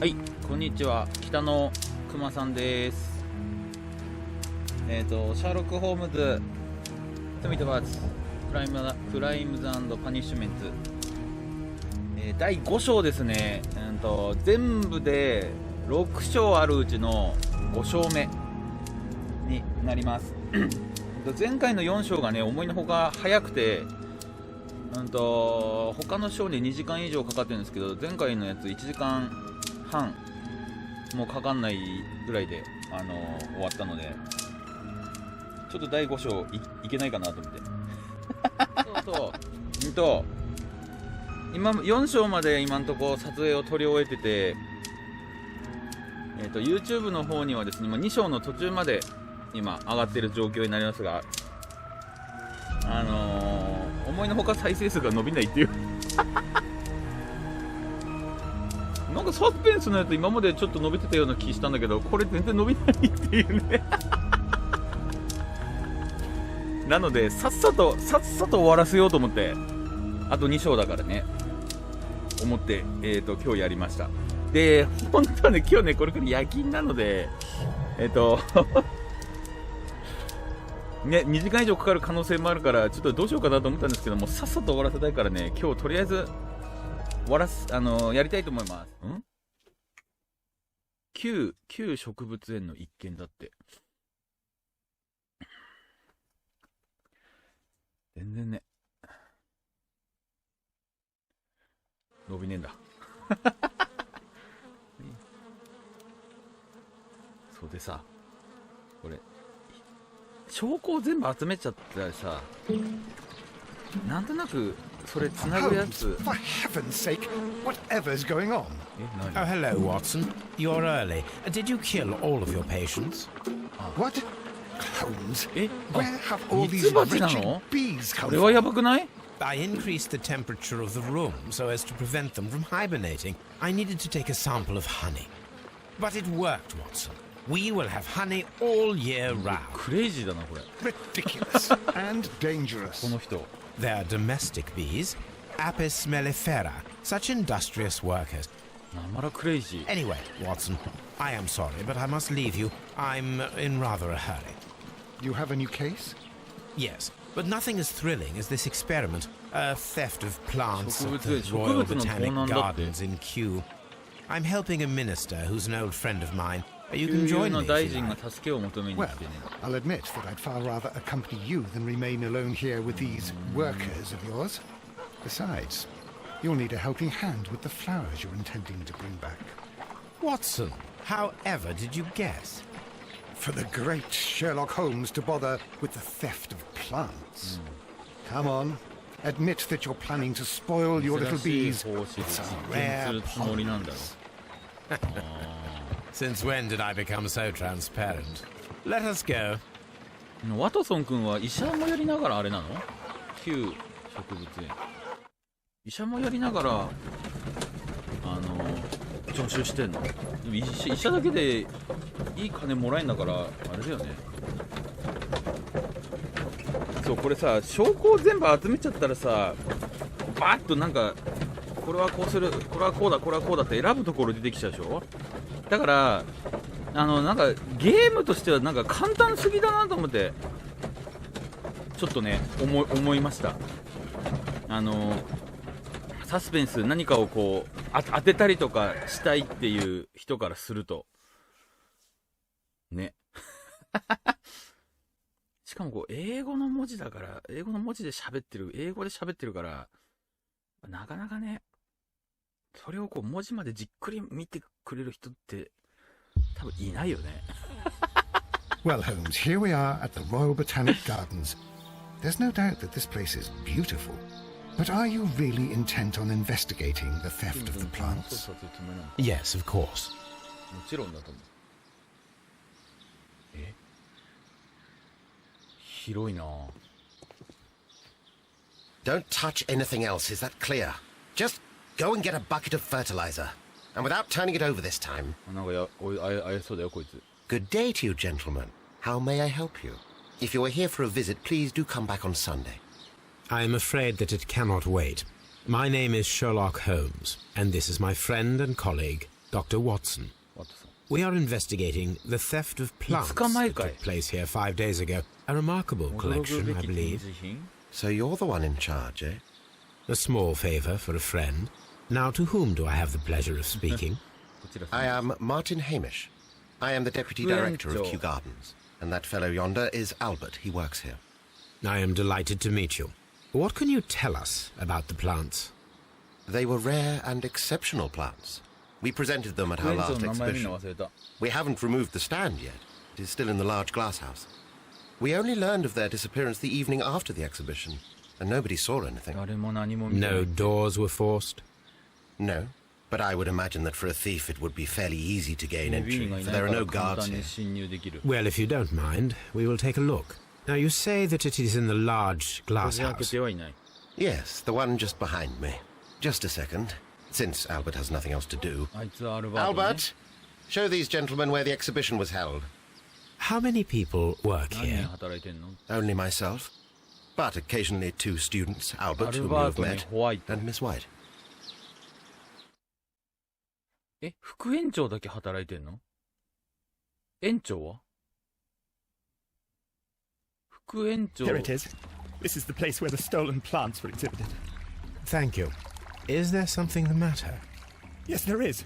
はい、こんにちは。北のクマさんです。シャーロック・ホームズ罪と罰クライムズ&パニッシュメント、第5章ですね。全部で6章あるうちの5章目になります前回の4章がね、思いのほか早くて、他の章に2時間以上かかってるんですけど、前回のやつ1時間半もうかかんないぐらいで、終わったので、ちょっと第5章 いけないかなと思ってそう今4章まで今のところ撮影を撮り終えてて、YouTube の方にはですね、2章の途中まで今上がってる状況になりますが、思いのほか再生数が伸びないっていうなんかサスペンスのやつ今までちょっと伸びてたような気したんだけど、これ全然伸びないっていうねなのでさっさと終わらせようと思って、あと2章だからね思って、今日やりました。で、本当はね、今日ねこれから夜勤なのでね、2時間以上かかる可能性もあるから、ちょっとどうしようかなと思ったんですけども、さっさと終わらせたいからね、今日とりあえずやりたいと思います。旧植物園の一軒だって。全然ね伸びねえんだそうでさ、これ証拠を全部集めちゃったらさ、なんとなくそれつなぐやつ。 For heaven's sake, whatever's going on? Oh, hello, Watson. You're early. Did you kill all of your patients? What? Holmes, え、 where have all ミ these ツバチな wretched の？ bees こ come れは from? やばくない？ I increased the temperature of the room so as to prevent them from hibernating. I needed to take a sample of honey. But it worked, Watson. We will have honey all year round. クレイジーだなこれ。 Ridiculous and dangerous. この人。 They're domestic bees, Apis mellifera, such industrious workers. なまらクレイジー。 Anyway, Watson, I am sorry, but I must leave you. I'm in rather a hurry. You have a new case? Yes, but nothing as thrilling as this experiment. A theft of plants at the 植 Royal 物の盗 Botanic 難だって。 Gardens in Kew. I'm helping a minister who's an old friend of mine. You 旧 can 友 join の me 大 if you 臣が like. 助けを求めに Well, 来てね。 I'll admit that I'd far rather accompany you than remain alone here with these workers of yours. Besides, you'll need a helping hand with the flowers you're intending to bring back. Watson, however did you guess? For the great Sherlock Holmes to bother with the theft of plants. Come on, admit that you're planning to spoil your little 珍しい bees 胞子 with で some 実験す rare るつもりなんだろ pollen. Since when did I become so transparent? Let us go. う。ワトソン君は医者もやりながらあれなの？旧植物園。医者もやりながら助手してんの？でも医者だけでいい金もらえんだからあれだよね。そう、これさ、証拠を全部集めちゃったらさ、バーッとなんかこれはこうする、これはこうだ、これはこうだって選ぶところ出てきちゃうでしょ。だからなんかゲームとしてはなんか簡単すぎだなと思って、ちょっとね思いました。サスペンス何かをこう当てたりとかしたいっていう人からするとねしかもこう英語の文字だから、英語で喋ってるから、なかなかね、それをこう文字までじっくり見てくれる人って多分いないよねWell, Holmes, here we are at the Royal Botanic Gardens. There's no doubt that this place is beautiful. But are you really intent on investigating the theft of the plants? Yes, of course. もちろんだと思う。広いな。 Don't touch anything else, is that clear? Just go and get a bucket of fertilizer. And without turning it over this time. なんかあやそうだよこいつ。 Good day to you, gentlemen. How may I help you? If you are here for a visit, please do come back on Sunday. I am afraid that it cannot wait. My name is Sherlock Holmes, and this is my friend and colleague, Dr. Watson. ワットソン We are investigating the theft of plants that took place here 5 days ago. A remarkable 驚く collection, べ I き展 believe. 示品 So you're the one in charge, eh? A small favor for a friend. Now, to whom do I have the pleasure of speaking? こちら I am Martin Hamish. I am the deputy director of Kew Gardens. And that fellow yonder is Albert. He works here. I am delighted to meet you. What can you tell us about the plants? They were rare and exceptional plants. We presented them at フ our レンズ last の名前見る exhibition. の忘れた We haven't removed the stand yet. It is still in the large glass house. We only learned of their disappearance the evening after the exhibition, and nobody saw anything. 誰も何も見てな No い doors were forced? No, but I would imagine that for a thief it would be fairly easy to gain ビビ entry, リがい for ない there か are ら no 簡 guards 単 here. に侵入できる Well, if you don't mind, we will take a look. Now, you say that it is in the large こ glass じ開け house. てはいない Yes, the one just behind me. Just a second, since Albert has nothing else to do. あいつはアルバート、ね、 Albert, show these gentlemen where the exhibition was held. How many people work 何人 here? 働いてんの Only myself. But occasionally 2 students, Albert, whom you have アルバートに met, ホワイト and Miss White. 副園長だけ働いてんの園長は副園長 Here it is. This is the place where the stolen plants were exhibited. Thank you. Is there something the matter? Yes, there is.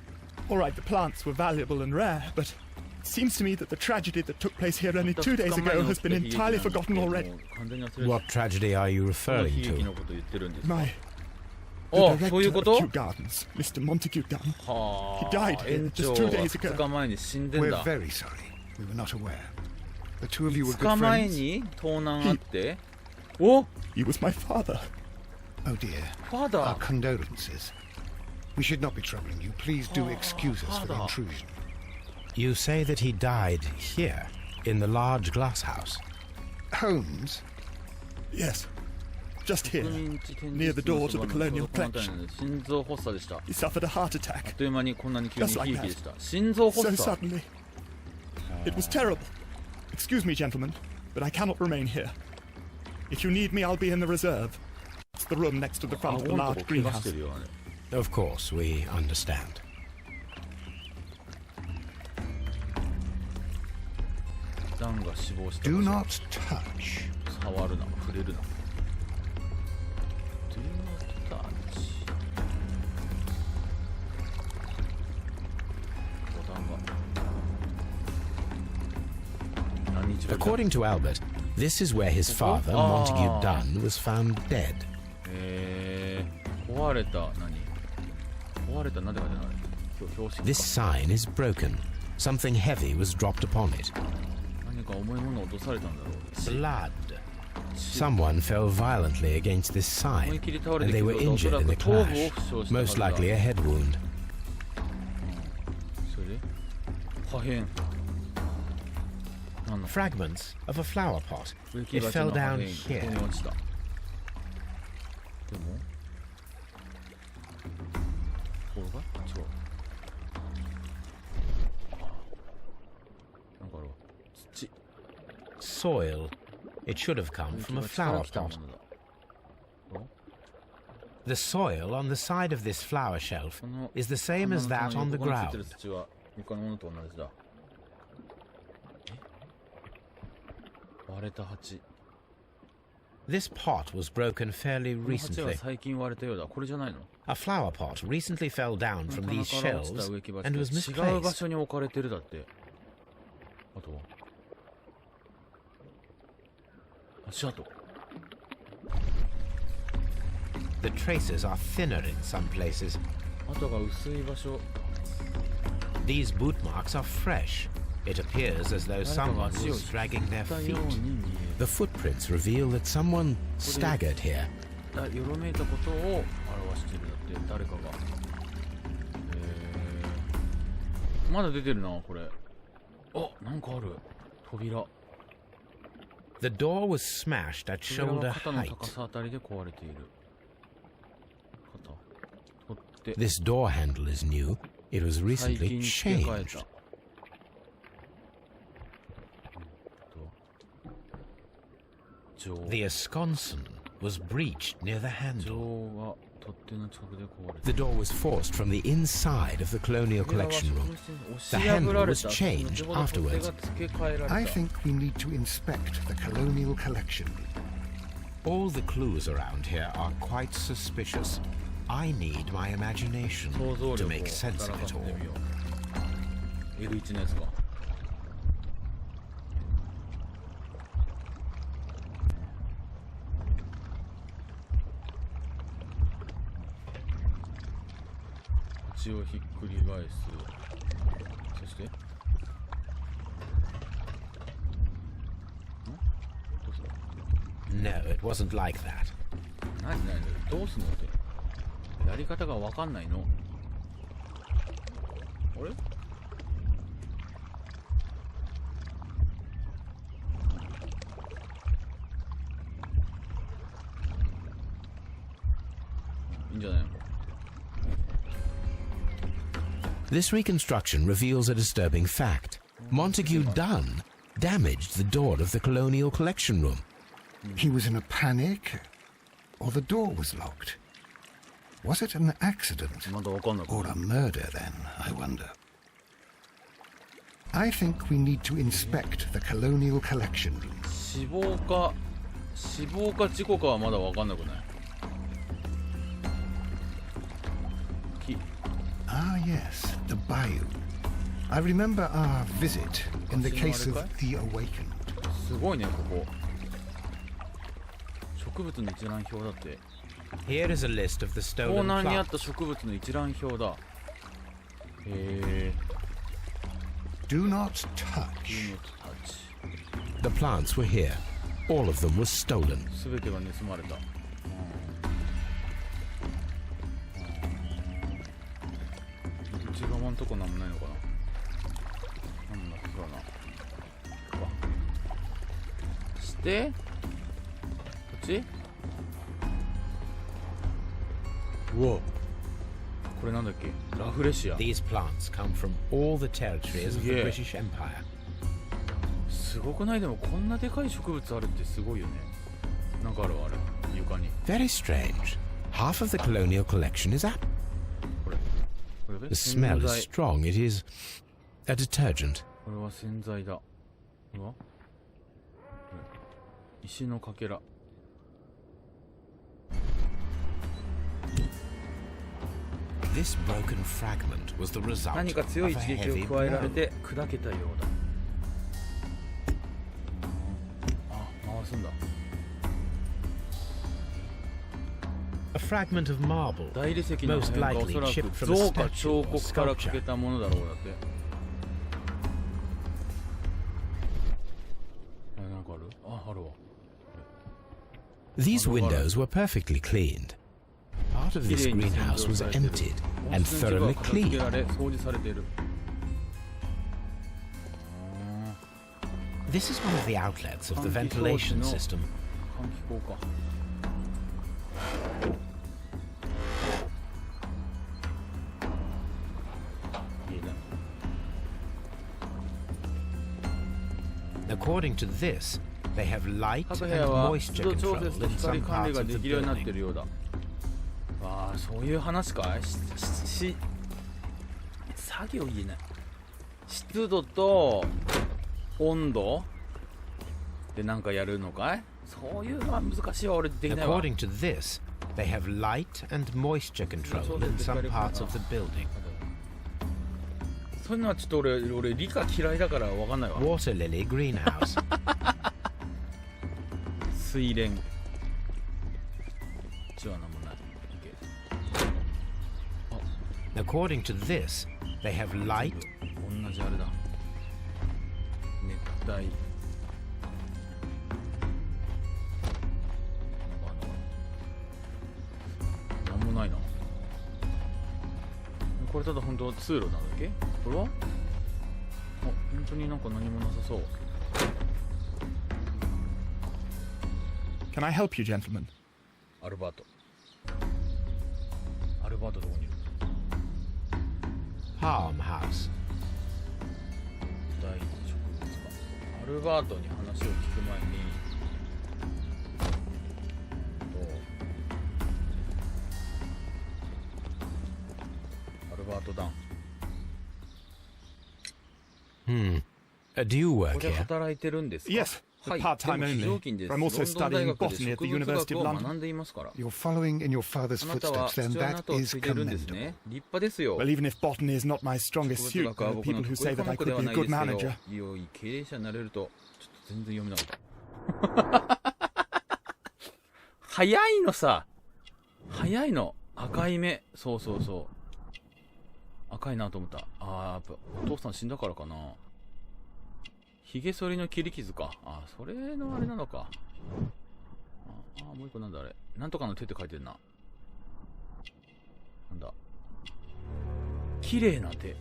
All right, the plants were valuable and rare, but it seems to me that the tragedy that took place here only 2 days ago has been entirely forgotten already. もう完全に忘れて What tragedy are you た悲 referring 劇の to? こと言ってるんですか My あ the そういうこ director と of Kew Gardens, Mr. Montague Dunn. は He died あ here 園 just 長 2 は days ago. 2日前に死んでん We're だ very sorry. We were not aware. The two of you were 2 good 日前 friends. に盗難あってお He was my father. Oh dear. ファダ Our condolences. We should not be troubling you. Please do excuse us for the Father. intrusion. You say that he died here, in the large glass house. Holmes? Yes. Just here. 国民地展 Near 示 the 室の door そ to ば the の colonial この辺り collection. で心臓発作でしたあ He suffered a heart っ attack. という間にこんなに急に Just 悲 like 劇 that. でした心臓 So 発作 suddenly. It was terrible. Excuse me, gentlemen, but I cannot remain here. If you need me, I'll be in the reserve. It's the room next to the 顎 front of the のと large こ怪我し greenhouse. てるよあれ Of course, we understand. ダンが死亡した Do 場所 not touch. 触るな触れるな Do not touch ボタンが何日ぶりだ According to Albert, this is where his father, Montague Dunn, was found dead. 壊れた壊れたなんでかじゃない表紙 This sign is broken. Something heavy was dropped upon it. 何か重いものを落とされたんだろう Blood. Someone fell violently against this 思い sign, 切り倒れ and て they く were るとおそ injured ら in く the 頭部を clash. 負傷したはず Most だ likely a head wound. それで破片なんだ Fragments of a flower pot. 植木 It 鉢 fell の破 down 片 here. ここに落ちたでもこれが違うなんかあるわ土 Soil. It should have come 植 from a 木鉢から flower 来たも pot. のだお The soil on the side of this flower shelf この is the same as that 花 on の the 横についてる ground. 土は他のものと同じだ割れた鉢 This pot was broken fairly この鉢は recently. 最近割れたようだこれじゃないの A flower pot recently fell down こ from の these 棚から落ちた shelves 植木鉢 and が was 違う場 misplaced. 所に置かれてるだってあとは足跡 The traces are thinner in some places. 跡が薄い場所 These boot marks are fresh. It appears as though 誰かが someone 足を was dragging their 引ったよう feet. に見え The footprints reveal that someone staggered here. るよろめいたことを表してるだって誰かがまだ出てるなこれあなんかある扉 The door was smashed at 扉 shoulder は肩の height. 高さあたりで壊れている肩取って This door handle is new. It was 最 recently 近付け替え changed. た錠 The ensconson was breached near the 錠 handle. が手の近くで壊れ The た。 door was forced from the inside of the Colonial Collection room. The handle was changed afterwards. I think we need to inspect the colonial collection. All the clues around here are quite suspicious. I need my imagination 想像 to 力を make sense of 働 it かせて all. みよう。L1 のやつか。口をひっくり返す。そしてどうする No, it wasn't like that. 何どうすんのってやり方が分かんないの。あれいいんじゃないの。 This reconstruction reveals a disturbing fact. Montague Dunn damaged the door of the Colonial Collection room. He was in a panic, or the door was locked. Was it an accident まだ分かんない。 or a murder then, I wonder? I think we need to inspect the colonial collection room. 死亡か事故かはまだ分かんなくない。Ah, yes, the bayou. I remember our visit in the case of the Awakened. すごいねここ。植物の一覧表だって。 Here is a list of the コー stolen ナーにあっ plants. た植物の一覧表だ。Do not touch. Do not touch The plants were here. All of them were stolen. すべてが盗まれた。内側のとこなんもないのかな。なんもなさそうだな。してこっち。うわこれなんだっけ。ラフレシア。 These plants come from all the territories of the Yeah. British Empire. すごくない。でもこんなでかい植物あるってすごいよね。なんかあるわあれ床に。 Very strange. Half of the colonial collection is up. これ The smell is strong. It is a detergent. これは洗剤だ。うわ石のかけら。 This broken fragment was the result 何か of 強 a い一撃 heavy を加えられ blow. て砕けたようだ。あ、回すんだ。 A fragment of marble. 大理石の Most 破片がお likely そらく chipped from a 像か statue 彫 or 刻からか sculpture. けたものだろうだって。なんかある？あ、あるわ。 These windows were perfectly cleaned. Part of this greenhouse was emptied and thoroughly 片付け cleaned. られ掃除されている。 This is one of the outlets of the 換気装置 ventilation の system. 換気口か。 いいね。 According to this, they have light 各 and 部屋は moisture 湿度調 control 節と in 光 some 管理 parts が of で the きるようになって building. るようだ。ああ、そういう話かい。作業いいね。湿度と温度でなんかやるのかい。そういうのは難しいわ。俺できないわ。 According to this, they have light and moisture control in some parts of the building. そういうのはちょっと俺理科嫌いだからわかんないわ。 Water lily greenhouse. 水蓮。こっちはなんもない。According to this, they have light. 同じあれだ。熱帯。なんもないな。これただ本当通路なんだっけ？これは？あ、本当になんか何もなさそう。 Can I help you, gentlemen? アルバート。アルバートどこにいる？ Farmhouse. 大植物か。アルバートに話を聞く前にトダウン。 Do you こ work こで here? 働いてるんですか？ Yes, はい、 but でも part-time 非 only. 常勤です。 I'm ロ also ンドン大 studying 学で botany at 植 the 物 University 学 of を学 London. んでいますから。 You're following in your father's あなたは footsteps, then 父親の that 後を is 継いでるんです commendable. ね。立派ですよ。 Well, even if botany is not my strongest 植物 suit, 学は there are 僕の people who 得意 say 科 that I 目で could は be な a いで good すけど、 manager. 良い経営者になれると、ちょっと全然読めなかった。早いのさ。早いの。赤い目。そうそうそう。赤いなと思った。やっぱお父さん死んだからかな。髭剃りの切り傷か。それのあれなのか。もう一個なんだあれ。なんとかの手って書いてるな。なんだ。綺麗な手。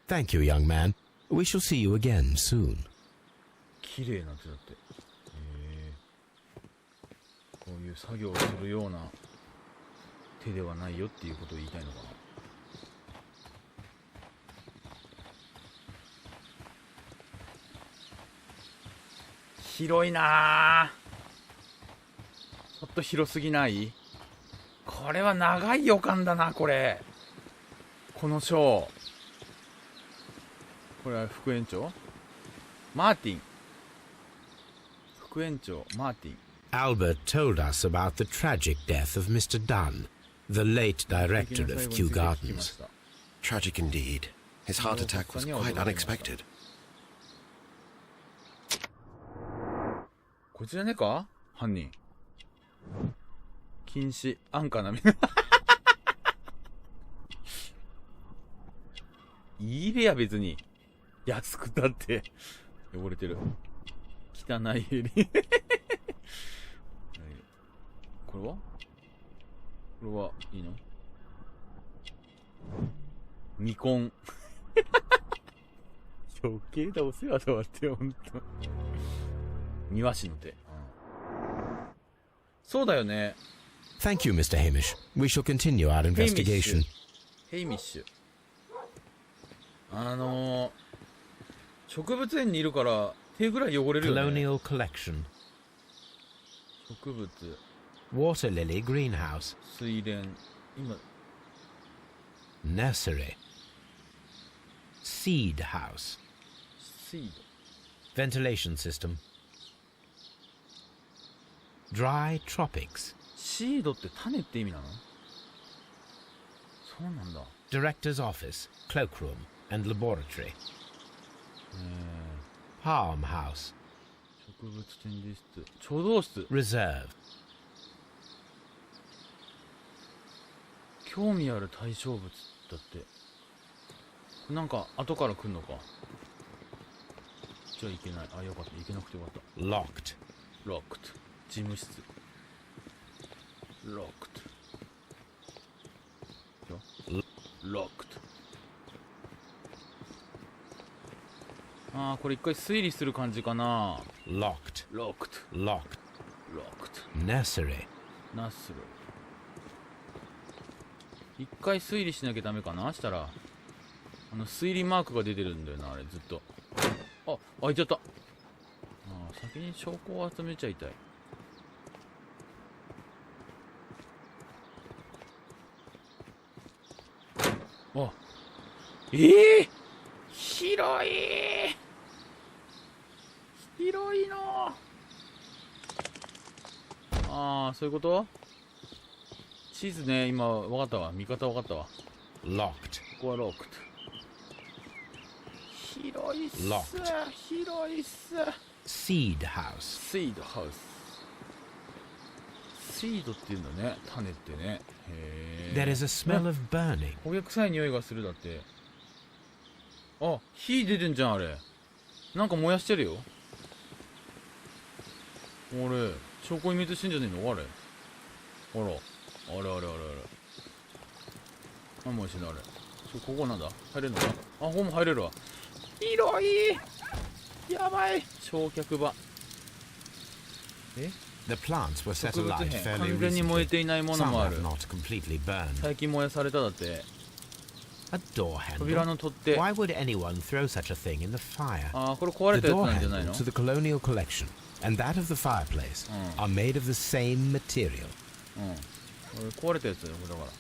Thank you, young man. We shall see you again soon. 綺麗な手だって。こういう作業をするような手ではないよっていうことを言いたいのかな。広いなぁ。ちょっと広すぎない？これは長い予感だな、これ。このショー。これは副園長？マーティン。副園長、マーティン。Albert told us about the tragic death of Mr. Dunn, the late director of Kew Gardens. Tragic indeed. His heart attack was quite unexpected. こいつじゃねえか？犯人。禁止、安価なみ。いいべや、別に。安くたって。汚れてる。汚いヘリ。これは？これはいいの？未婚。余計だ、お世話だわって、ほんと。庭師の手。そうだよね。Thank you, Mr. Hamish. We shall continue our investigation. ヘイミッシュ。植物園にいるから手ぐらい汚れるよね。Colonial Collection. 植物。Water Lily Greenhouse. 水田。今。Nursery. Seed House. シード。 Ventilation System. Dry Tropics. シードって種って意味なの？そうなんだ。Director's Office, Cloakroom, and Laboratory. Palm House. 植物展示室。貯蔵室。 Reserve. 興味ある対象物だって。なんか後から来んのか。じゃあいけない。よかった。いけなくてよかった。Locked. ロックト。事務室。ロックト。ロックト。これ一回推理する感じかな。 Locked. ロックト。 Locked. ロックト。 Nursery. ナスル。一回推理しなきゃダメかな。したら推理マークが出てるんだよな、あれずっと。開いちゃった。先に証拠を集めちゃいたい。広い。広いの。そういうこと？地図ね、今分かったわ。見方分かったわ。 Locked. ここはロックト。広いっす。広いっす。Seed House. シードハウス。シードって言うんだね。種ってね。There is a smell of burning. 焦げ臭い匂いがするだって。火出てんじゃん、あれ。なんか燃やしてるよ。あれ、証拠隠滅してんじゃねえのあれ。あれ。何燃やしてんだあれ。ここなんだ。入れるのか？ここも入れるわ。広い。やばい。焼却場。The plants were set 植物 alight 片。 fairly 完全に燃え recently. ていないもの Some もあ have る。 not completely burned. 最近燃やされただって。 A door 扉 handle. の取っ手。 Why would anyone throw such a thing in the fire? これ壊れ The たやつ door なんじゃない handle の？ to the colonial collection and that of the fireplace are made of the same material. これ壊れたやつだよこれだから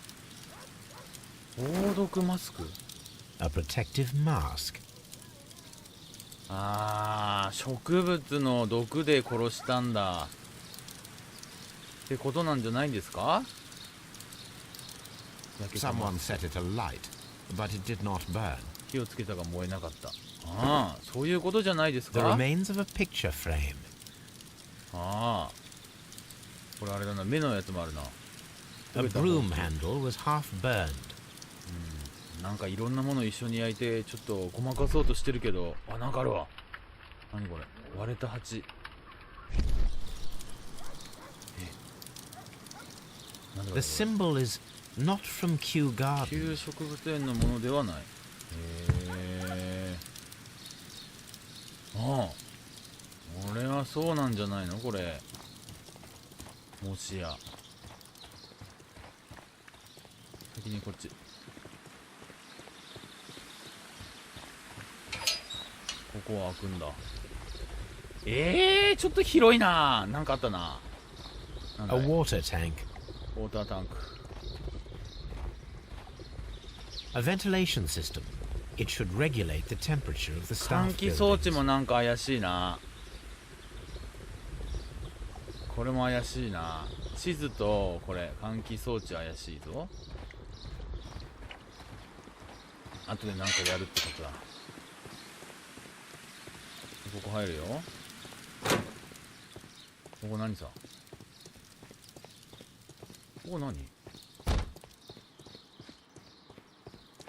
防毒マスク。 A protective mask. あー、植物の毒で殺したんだってことなんじゃないんですか。焼けたマ Someone スク set it alight, but it did not burn. 火をつけたが燃えなかった。ああ、そういうことじゃないです The か。 remains of a picture frame. ああ、これあれだな、目のやつもあるな。 A broom handle was half burned. なんかいろんなもの一緒に焼いてちょっとごまかそうとしてるけど、あ、なんかあるわ。何これ、割れた鉢。なんだこれ The symbol is not from Kew Garden. 旧植物園のものではない。へえ。ああ、これはそうなんじゃないのこれ。もしや先にこっち。ここは開くんだ。ちょっと広いな。なんかあったな。なんだ A い water tank. ウォータータンク。 A ventilation system. It should regulate the temperature of the 換 staff 気装置 buildings. もなんか怪しいな。これも怪しいな。地図とこれ換気装置怪しいぞ。後でなんかやるってことだ。ここ入るよ。ここ何さ。ここ何。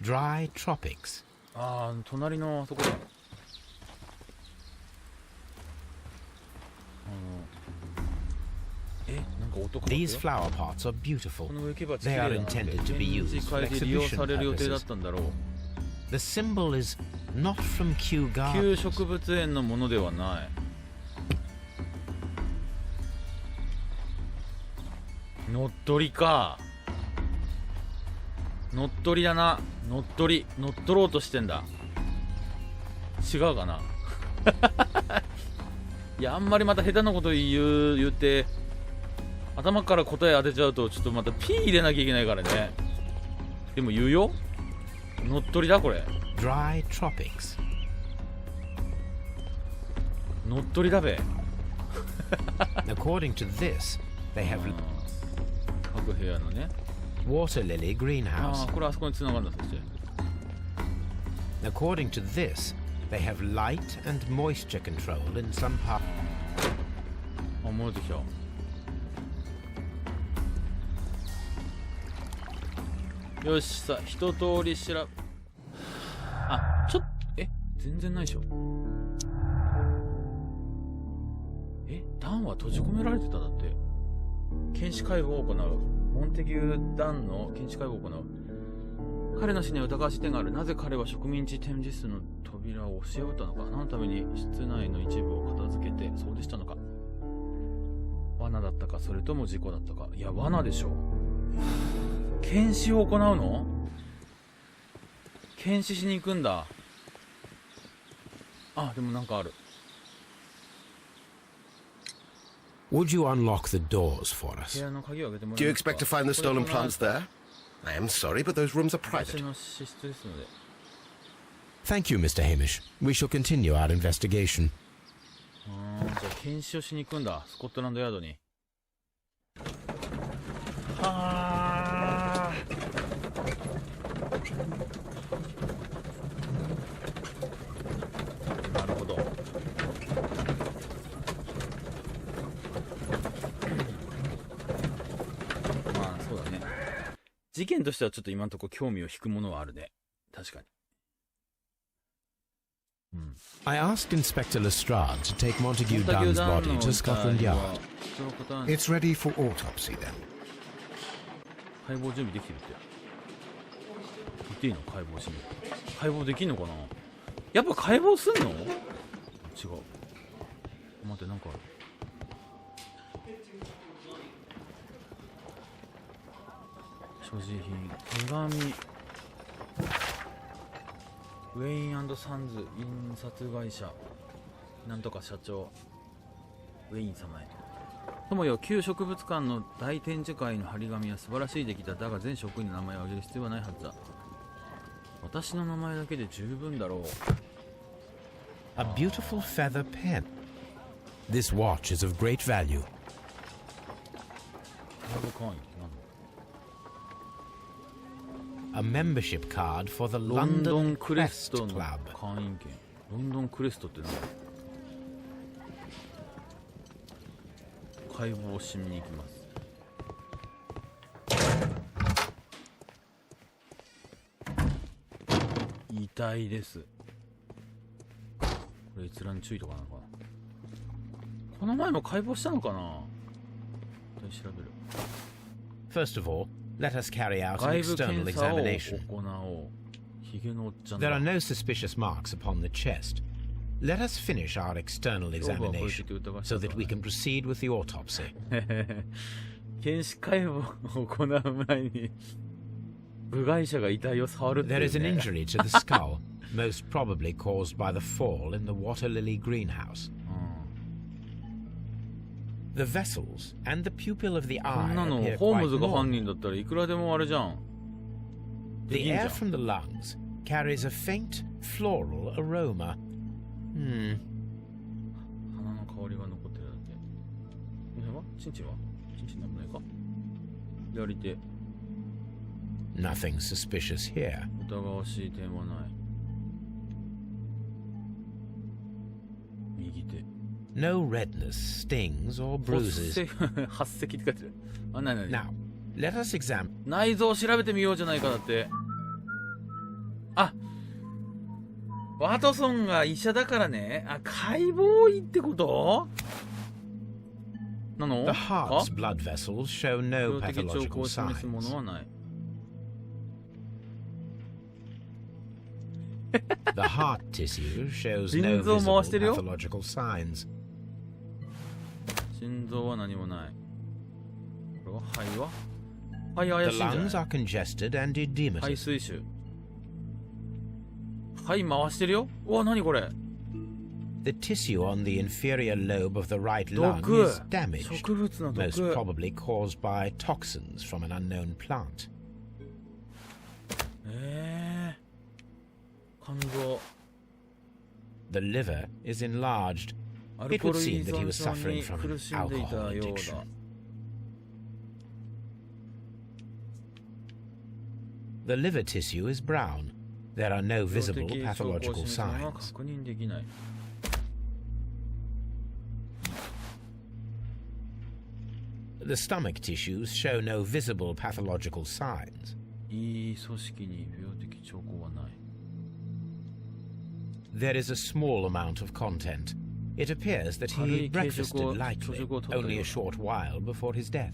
Dry tropics. ああ、隣のあそこだ。なんか音かかってる These flower pots are beautiful. この植木鉢 They are 綺麗だな。 intended to be 展 used 示 for 会で利用 exhibition される予定だっ purposes. たんだろう。 The symbol is not from Kew 旧 Garden. 植物園のものではない。乗っ取りか。乗っ取りだな。乗っ取り。乗っ取ろうとしてんだ。違うかな。いや、あんまりまた下手なこと言って頭から答え当てちゃうとちょっとまた P 入れなきゃいけないからね。でも言うよ。乗っ取りだこれ。 Dry tropics. 乗っ取りだべ。 According to this, they have 各部屋のね。 water lily あ greenhouse. あ、これあそこに繋がるんだ。そして According to this, they have light and moisture control in some part. あ、戻ってきた。よし、さ、一通りあ、ちょっと、全然ないでしょ。ダンは閉じ込められてただって。検視解剖を行う。モンテギュー・ダンの検視解剖を行う。彼の死には疑わしい点がある。なぜ彼は植民地展示室の扉を押し破ったのか。何のために室内の一部を片付けて、そうでしたのか。罠だったか、それとも事故だったか。いや、罠でしょ。検視を行うの？検視しに行くんだ。あ、でもなんかある。Would you unlock the doors for 部 us? 屋の鍵を開けてもら Do え you ますか？ expect to find the これ stolen plants there? I am sorry, but those rooms are 私 private. の資質ですので。 Thank you, Mr. Hamish. We shall continue our investigation. じゃあ検視をしに行くんだ。スコットランドヤードに。はあ。なるほど。まあそうだね。事件としてはちょっと今のところ興味を引くものはあるね。確かに。I asked Inspector Lestrade to take Montague Dunn's body to Scotland Yard. It's ready for autopsy then. 解剖準備できてるって言っていいの？解剖しに解剖できんのかな。やっぱ解剖すんの？違う。待って、なんかある。所持品、手紙、ウェイン&サンズ印刷会社なんとか社長、ウェイン様へ。友よ、旧植物館の大展示会の張り紙は素晴らしい出来だ。だが全職員の名前を挙げる必要はないはずだ。私の名前だけで十分だろう。A beautiful feather pen. This watch is of great value. カード会員なんだ。 A membership card for the ロンドン London クレス Crest トの Club. 会員券。ロンドンクレストって何だ。解剖しに行きます。痛いです。これ閲覧注意とかなのかな。この前も解剖したのかな。調べる。 First of all, let us carry out an 外部 external 検査を examination. 行おう。ヒゲのおっちゃん There だ。 are no suspicious marks upon the chest. Let us finish our external examination so that we can proceed with the autopsy. 検視解剖を行う前に部外者が遺体を触るっていう、ね。 There is an injury to the skull, most probably caused by the fall in the water lily greenhouse. The vessels and the pupil of the こ eye んなの appear ホー quite ムズが犯 normal. 人だったらいくらでもあれじゃん。で The きんじゃ air ん。 from the lungs carries a faint floral aroma. 花の香りが残ってるだけ。この辺はチンチンはチンチンなんもないか。左手。 Nothing suspicious here. 疑わしい点はない。右手。 No redness, stings, or bruises. 発石って書いてる。あ、なになに。 Now, let us examine. 内臓を調べてみようじゃないかだって。あ、ワトソンが医者だからね。あ、解剖医ってことなの The か heart's blood vessels show no 病的兆候 pathological を示すも signs. のはない。 The heart tissue shows 心 no 臓 visible 回してるよ。 pathological signs. 心臓は何もない。これは肺は肺怪 The しいんじゃ lungs ない are congested and 肺 edematous. 水腫。肺回してるよ。うわ、何これ。 The tissue on the inferior lobe of the right lung 毒。 is damaged, 植物の most 毒。 probably caused by toxins from an unknown plant. 肝臓。 The liver is enlarged. アル It コ would ール依 seem that he 存 was 症 suffering に from 苦しんでいた alcohol ようだ。 addiction. The liver tissue is brown. There are no 病 visible 的兆候を pathological 示すものは signs. 確認できない。 The stomach tissues show no visible pathological signs. いい組織に病的兆候はない。 There is a small amount of content. It appears that 軽 he い軽食を breakfasted lightly, 朝食をとったようだ。 only a short while before his death.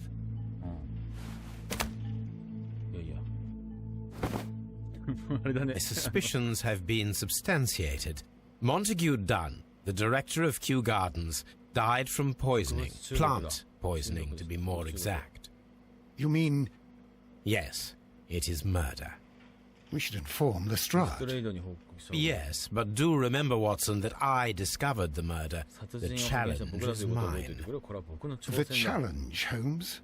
いやいや。あれだね。 My suspicions have been substantiated. Montague Dunn, the director of Kew Gardens, died from poisoning, plant poisoning to be more exact. You mean Yes, it is murder. we should inform スト Lestrade? レイドに報告した。 Yes, but do remember, Watson, that I discovered the murder. 殺 The 人を発見した僕 challenge ら is ということを覚えておいて mine. くれ。これは僕の挑 The 戦だ。 challenge, Holmes.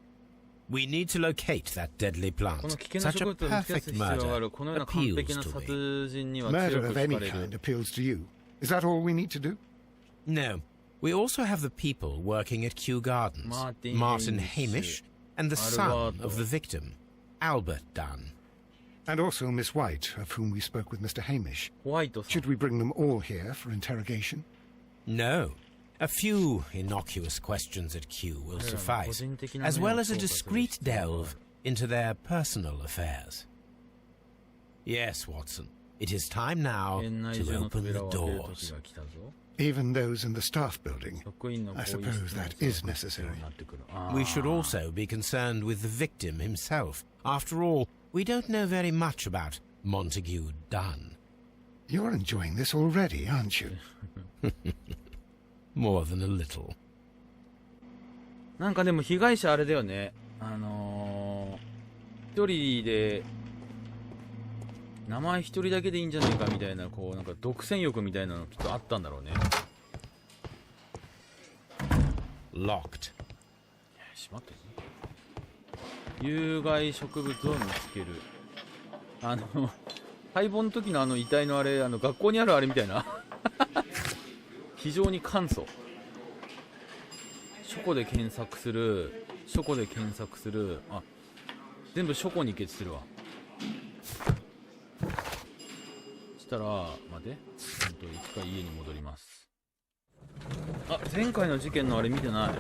We need to locate that deadly この plant. 危険な Such 植 a 物を見つけ出 perfect す必要がある。 murder このような完璧 appeals な to me. 殺人には強 Murder く of 惹 any かれ kind る。 appeals to you. Is that all we need to do? No, we also have the people working at Kew Gardens. Martin Hamish and the son of the victim, Albert Dunn. And also Miss White, of whom we spoke with Mr. Hamish. ホワイトさん。 Should we bring them all here for interrogation? No. A few innocuous questions at Kew will suffice, as well as a discreet delve into their personal affairs. Yes, Watson, it is time now 園内 to 中の open 扉 the を開ける doors. 時が来たぞ。 Even those in the staff building. 職員の I 更衣 suppose 室の that is 必要 necessary. になってくる。あー We should also be concerned with the victim himself. After all, we don't know very much about Montague Dunn. You're enjoying this already, aren't you? More than a little. なんかでも被害者あれだよね。一人で名前一人だけでいいんじゃないかみたいな、こうなんか独占欲みたいなのきっとあったんだろうね。 Locked. しまってね。有害植物を見つける。解剖の時の遺体のあれ、学校にあるあれみたいな。非常に簡素。書庫で検索する。あ、全部書庫に決するわ。そしたら、待て。一回家に戻ります。あ、前回の事件のあれ見てない。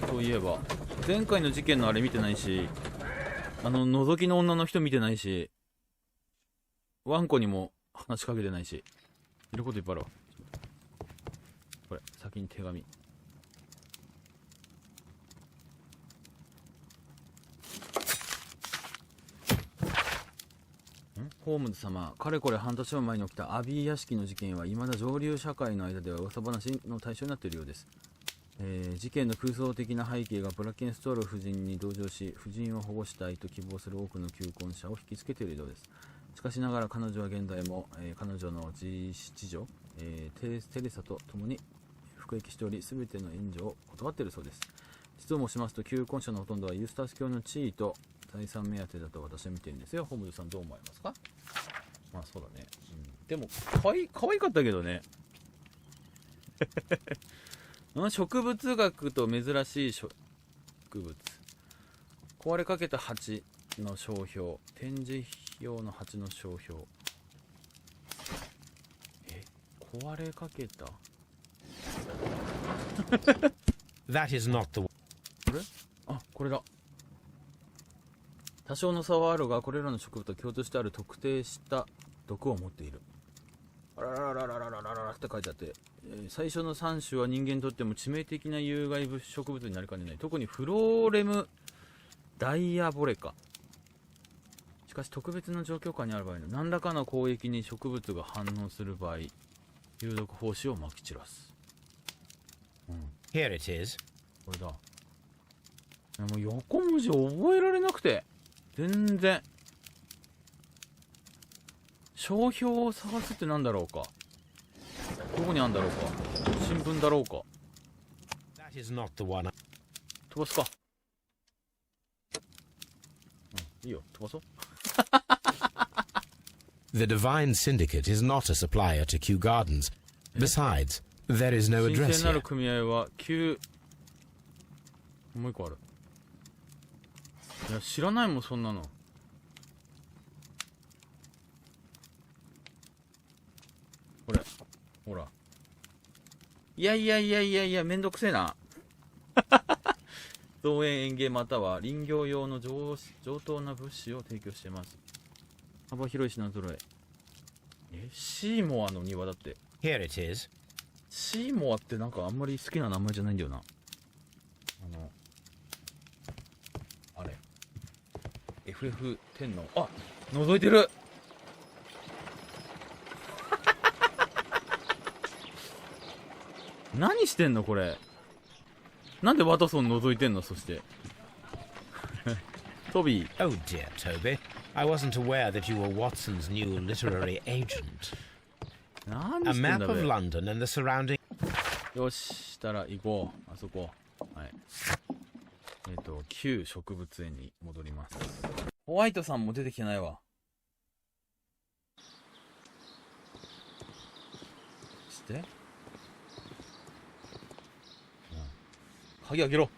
そういえば。前回の事件のあれ見てないし、覗きの女の人見てないし、ワンコにも話しかけてないし、いることいっぱいあるわ。これ、先に手紙。ホームズ様、かれこれ半年前に起きたアビー屋敷の事件は未だ上流社会の間では噂話の対象になっているようです。事件の空想的な背景がブラッケンストール夫人に同情し、夫人を保護したいと希望する多くの求婚者を引きつけているようです。しかしながら彼女は現在も、彼女の次女、テレサと共に服役しており、全ての援助を断っているそうです。実を申しますと、求婚者のほとんどはユースタス教の地位と財産目当てだと私は見てるんですよ。ホームズさんどう思いますか？まあそうだね。でも可愛かったけどね。植物学と珍しい植物。壊れかけた蜂の商標。展示用の蜂の商標。壊れかけたThat is not the one. これ？あ、これだ。多少の差はあるが、これらの植物と共通してある特定した毒を持っている。あらららららららららって書いてあって、最初の3種は人間にとっても致命的な有害植物になりかねない。特にフローレムダイアボレカ。しかし特別な状況下にある場合の何らかの攻撃に植物が反応する場合、有毒胞子をまき散らす。Here it is. これだ。もう横文字覚えられなくて。全然。商標を探すってなんだろうか。どこにあるんだろうか。新聞だろうか。That is not the one. 飛ばすか。いいよ、飛ばそう。The Divine Syndicate is not a supplier to Kew Gardens. Besides, there is no 神 address 聖なる here. 組合はもう一個ある。いや、知らないもん、そんなの。これ、ほら。いや、めんどくせえな。造園園芸または林業用の上等な物資を提供しています。幅広い品揃え。シーモアの庭だって。Here it is. シーモアってなんかあんまり好きな名前じゃないんだよな。あれ。FF10 の、あ、覗いてる。何してんのこれ。なんでワトソン覗いてんのそして。トビー。Oh dear, Toby. I wasn't aware that you were Watson's new literary agent. 何 A してん map だ of べ。 London and the surrounding... よし、したら行こう。あそこ。はい。旧植物園に戻ります。ホワイトさんも出てきてないわ。して、鍵開けろ。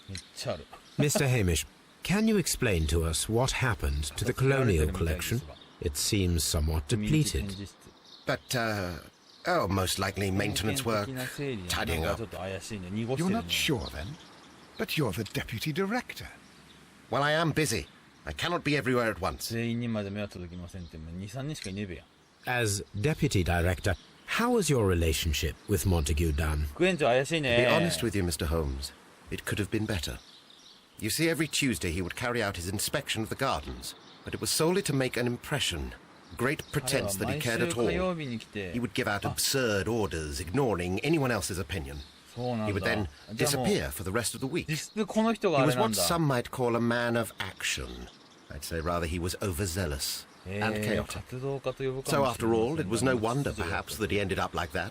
めっちゃある。Mr. Hamish, can you explain to us what happened to the colonial collection? It seems somewhat depleted. Oh, most likely maintenance work, tidying up. You're not sure then? But you're the deputy director. Well, I am busy. I cannot be everywhere at once. 全員にまで目は届きませんって、2、3人しかいねえべや。As deputy director, how is your relationship with Montague Dunn? 副園長怪しい To be ね。 honest with you, Mr. Holmes, it could have been better. You see, every Tuesday he would carry out his inspection of the gardens, but it was solely to make an impression. Great pretense that he cared at all. He would give out absurd orders, ignoring anyone else's opinion. He would then disappear for the rest of the week. 実質この人が He あれ was なん what だ。 some might call a man of action. I'd say rather he was overzealous and chaotic. 活動家と呼ぶか So もしれ after ません all, が it was no wonder, perhaps, that he ended up like that.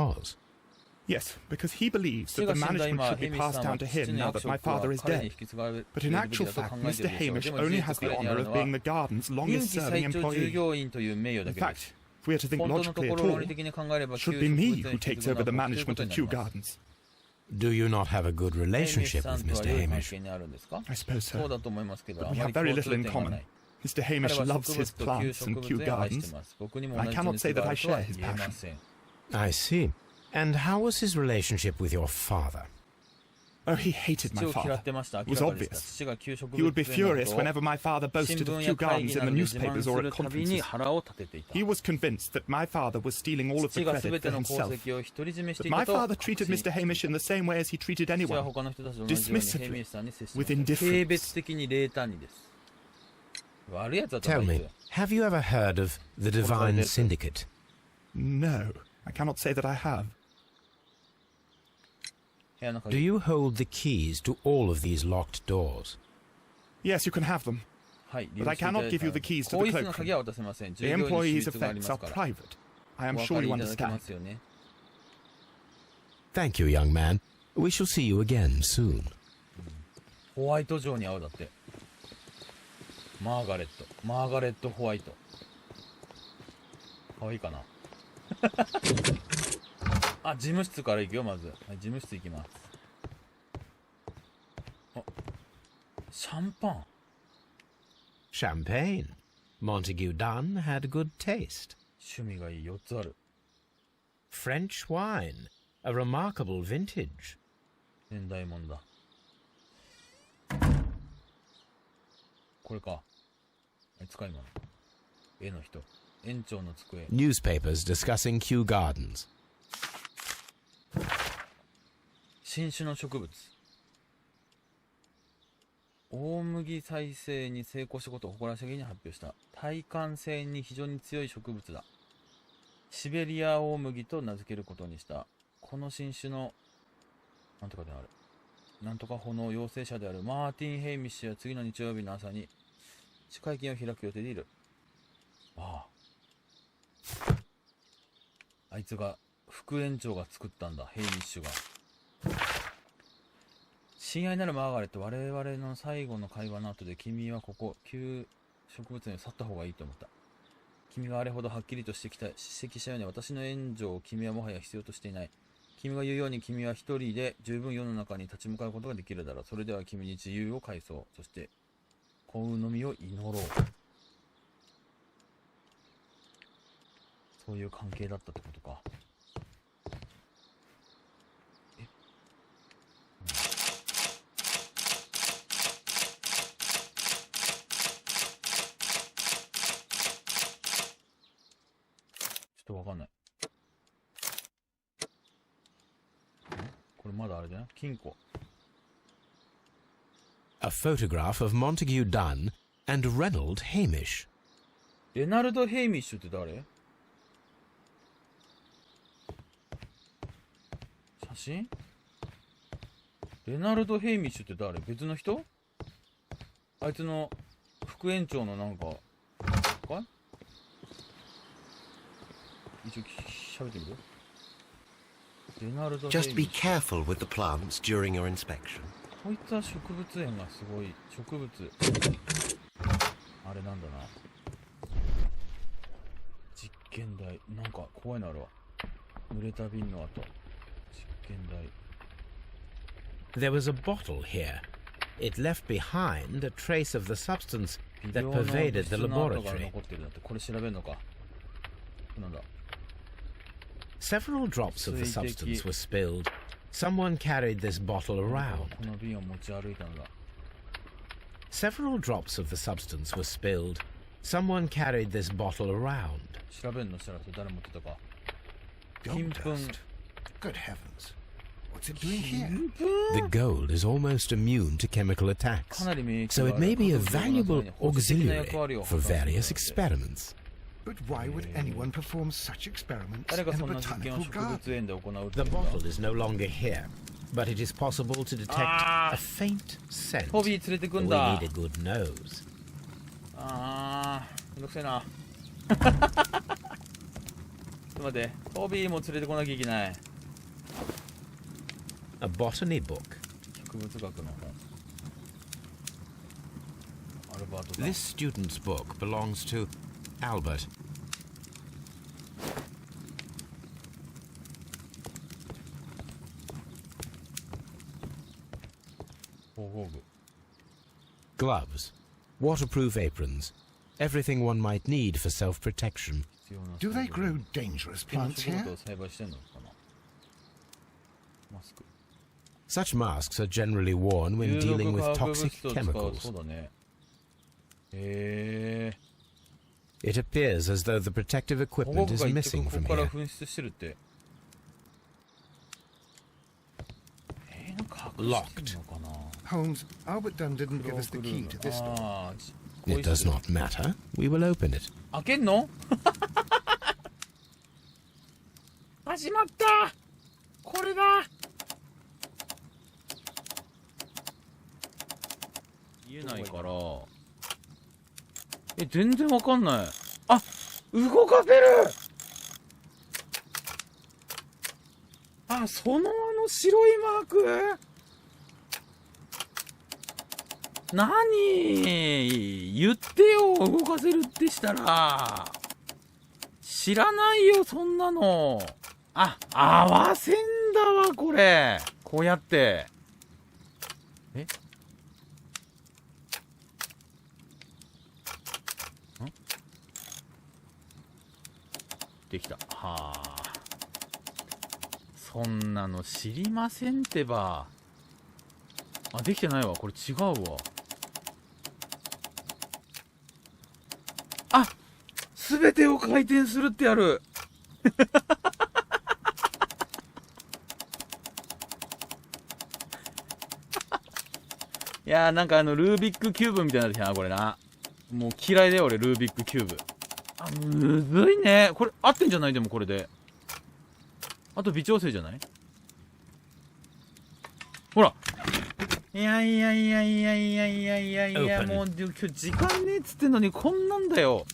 was. Yes, because he believes that the management should be passed down to him now that my father is dead. But in actual fact, Mr. Hamish only has the honor of being the garden's longest-serving employee. In fact, if we are to think logically at all, it should be me who takes over the management of Kew Gardens. Do you not have a good relationship with Mr. Hamish? I suppose so. But we have very little in common. Mr. Hamish loves his plants and Kew Gardens. I cannot say that I share his passion. I see. And how was his relationship with your father? Oh, he hated my father. It was obvious. He would be furious whenever my father boasted of Kew Gardens in the newspapers or at conferences. He was convinced that my father was stealing all of the credit for himself. But my father treated Mr. Hamish in the same way as he treated anyone, dismissively, with indifference. Tell me, have you ever heard of the Divine Syndicate? No, I cannot say that I have. Do you hold the keys to all of these locked doors? Yes, you can have them. But I cannot give you the keys to the cloakroom. The employees' effects are private. I am sure you understand. Thank you, young man. We shall see you again soon. ホワイト城に会うだって。マーガレット・ホワイト。かわいいかな。あ、事務室から行くよ、まず。はい、事務室行きます。あ、シャンパン。Champagne. Montague Dunn had good taste. 趣味がいい、4つある。French wine. A remarkable vintage. 年代物だ。これか。あいつか、今の。絵の人。園長の机。Newspapers discussing Kew Gardens. 新種の植物。大麦再生に成功したことを誇らしげに発表した。耐寒性に非常に強い植物だ。シベリア大麦と名付けることにした。この新種の、なんとかである。なんとか法の陽性者であるマーティン・ヘイミッシュは次の日曜日の朝に会見を開く予定でいる。ああ。あいつが、副園長が作ったんだ、ヘイミッシュが。親愛なるマーガレット、我々の最後の会話の後で君はここ、旧植物園を去った方がいいと思った。君があれほどはっきりと指摘したように私の援助を君はもはや必要としていない。君が言うように君は一人で十分世の中に立ち向かうことができるだろう。それでは君に自由を返そう。そして幸運のみを祈ろう。そういう関係だったってことか。ちょっとわかんない。これまだあれだよ。金庫。A photograph of Montague Dunn and Reynold Hamish. レナルド・ヘイミッシュって誰？写真？レナルド・ヘイミッシュって誰？別の人？あいつの副園長のなんか、か？一応喋ってみる？レナルド・ヘイミッシュ。Just be careful with the plants during your inspection. こいつは植物園がすごい。植物。あれなんだな。実験台。なんか怖いのあるわ。濡れた瓶の跡。実験台。There was a bottle here. It left behind a trace of the substance that pervaded the laboratory. これ調べるのか。なんだ。Several drops of the substance were spilled. Someone carried this bottle around. この瓶を持ち歩いたのだ。Several drops of the substance were spilled. Someone carried this bottle around. 調べんのしたら誰持ってたか。 Gold dust. Good heavens. What's it doing here? The gold is almost immune to chemical attacks, so it may be a valuable auxiliary for various experiments. But why would anyone perform such experiments 誰 in が a そんな実験を botanical 植 garden? 物園で行うって The 言うんだ。 bottle is no longer here, but it is possible to detect a faint scent. トビー連れてく But ん we だ。 need a good nose. めんどくせえな。ちょっと待って。トビーも連れてこなきゃいけない。 A botany book. 植物学の本。アルバートだ。 This student's book belongs to Albert. 縫合具。 Gloves, waterproof aprons, everything one might need for self-protection. Do they grow dangerous plants here? Such masks are generally worn when dealing with toxic chemicals. It appears as though the protective equipment is missing from here. Locked. Holmes, Albert Dunn didn't give us the key to this door. It does not matter. We will open it. 開けんの？始まった。これだ。見えないから。全然わかんない。あ、動かせる。あ、その白いマーク。何言ってよ、動かせるってしたら。知らないよ、そんなの。あ、合わせんだわ、これ。こうやって。え？できた。はあ。そんなの知りませんってば。あ、できてないわ。これ違うわ。あ、すべてを回転するってやる。いやー、なんかルービックキューブみたいになってきたな、これな。もう嫌いだよ、俺、ルービックキューブ。あ、むずいね。これ、合ってんじゃない？でもこれで。あと微調整じゃない？ほら。いやいやいやいやいやいやいやいや、もう今日時間ねえっつってんのにこんなんだよ。